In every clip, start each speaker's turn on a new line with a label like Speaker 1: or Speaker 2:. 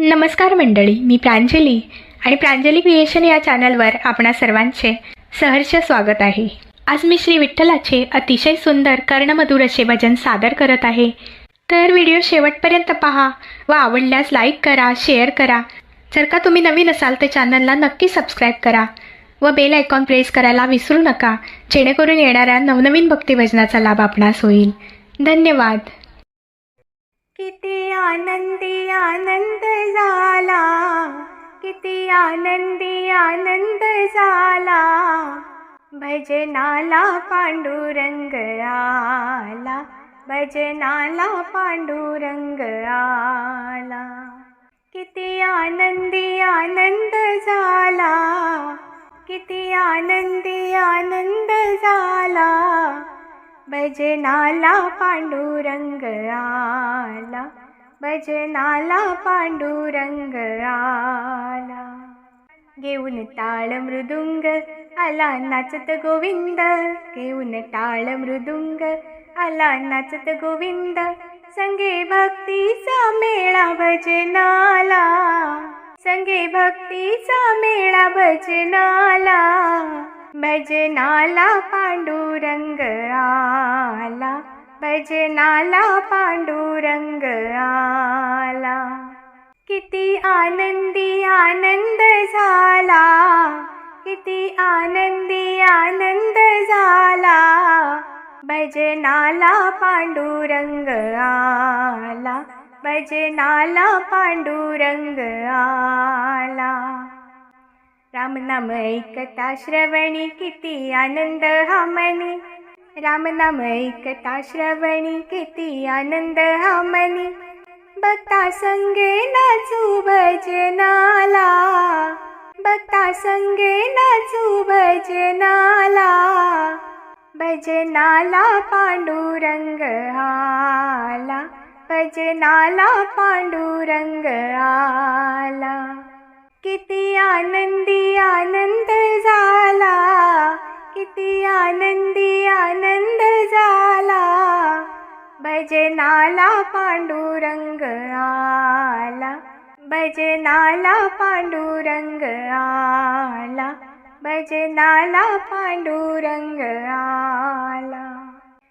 Speaker 1: नमस्कार मंडळी, मी प्रांजली आणि प्रांजली क्रिएशन या चॅनलवर आपणा सर्वांचे सहर्ष स्वागत आहे. आज मी श्री विठ्ठलाचे अतिशय सुंदर कर्णमधुर असे भजन सादर करत आहे. तर व्हिडिओ शेवटपर्यंत पहा व आवडल्यास लाईक करा, शेअर करा. जर का तुम्ही नवीन असाल तर चॅनलला नक्की सबस्क्राईब करा व बेल आयकॉन प्रेस करायला विसरू नका, जेणेकरून येणाऱ्या नवनवीन भक्तिभजनाचा लाभ आपणास होईल. धन्यवाद.
Speaker 2: किती आनंदी आनंद झाला, किती आनंदी आनंद झाला, भजनाला पांडुरंग आला, भजनाला पांडुरंग आला. किती आनंदी आनंद झाला, किती आनंदी आनंद झाला, भजनाला पांडुरंग आला, भजनाला पांडुरंग आला. घेऊन टाळ मृदुंग आला नाचत गोविंद, घेऊन टाळ मृदुंग आला नाचत गोविंद, संगे भक्तीचा मेळा भजनाला, संगे भक्तीचा मेळा भजनाला, भजनाला पांडुरंग आला, भजनाला पांडुरंग आला. किती आनंदी आनंद झाला, किती आनंदी आनंद झाला, भजनाला पांडुरंग आला, भजनाला पांडुरंग आला. रामनाम ऐकता श्रवणी किती आनंद हा मनी, रामनाम ऐकता श्रवणी किती आनंद हा मनी, भक्ता संगे नाचू भजनाला, भक्ता संगे नाचू भजनाला, भजनाला पांडुरंग आला, भजनाला पांडुरंग आला. किती आनंदी आनंद झाला, किती आनंदी आनंद झाला, भजनाला पांडुरंग आला, भजनाला पांडुरंग आला, भजनाला पांडुरंग आला.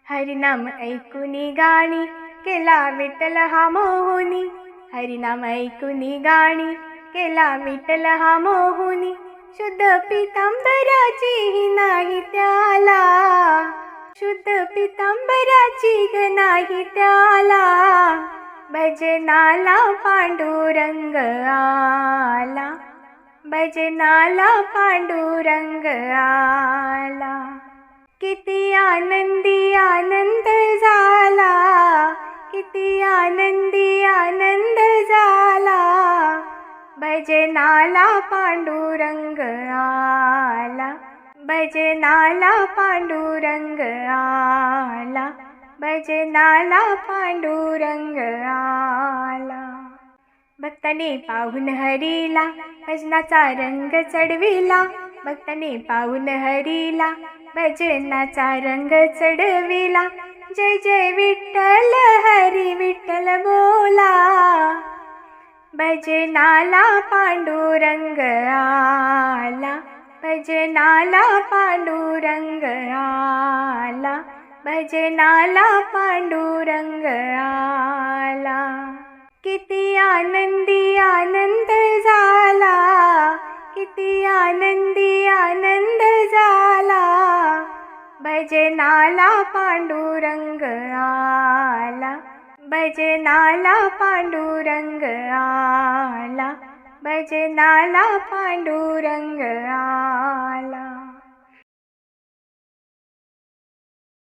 Speaker 2: हरिनाम ऐकुनी गाणी केला विठ्ठल हा मोहुनी, हरिनाम ऐकुनी गाणी केला विठ्ठल हा मोहुनी, शुद्ध पितांबराची ही नाही त्याला, शुद्ध पितांबराची नाही त्याला, भजनाला पांडुरंग आला, भजनाला पांडुरंग आला. किती आनंदी आनंद झाला, किती आनंदी आनंद झाला, भजनाला पांडुरंग आला, भजनाला पांडुरंग आला, भजनाला पांडुरंग आला. भक्ताने पाहून हरीला भजनाचा रंग चढविला, भक्ताने पाहून हरीला भजनाचा रंग चढविला, जय जय विठ्ठल हरी विठ्ठल बोला, भजनाला पांडुरंग आला, भजनाला पांडुरंग आला, भजनाला पांडुरंग आला. किती आनंदी आनंद झाला, किती आनंदी आनंद झाला, भजनाला पांडुरंग आला, भजनाला पांडुरंग आला, भजनाला पांडुरंग आला.